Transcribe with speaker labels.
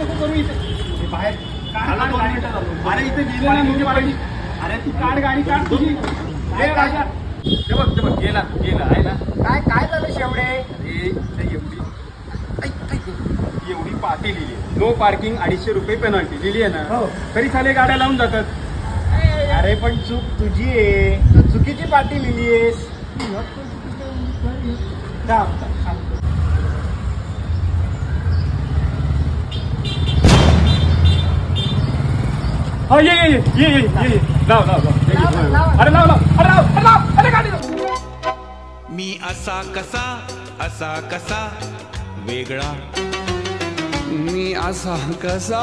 Speaker 1: नको करू इथे बाहेर. अरे इथे गेले ना नो पार्किंग. अरे तू काढ गाडी काढ तुझी. राजा ते बघ गेला आहे ना.
Speaker 2: काय झालं शेवडे?
Speaker 1: अरे एवढी पाटी लिहिली नो पार्किंग 250 रुपये पेनल्टी लिहिली आहे ना. तरी साले गाड्या लावून जातात.
Speaker 2: अरे पण चूक तुझी आहे. तू चुकीची पाटी लिहिलीस.
Speaker 1: ये लाव अरे गाडी लाव.
Speaker 3: मी असा कसा वेगळा.
Speaker 4: मी असा कसा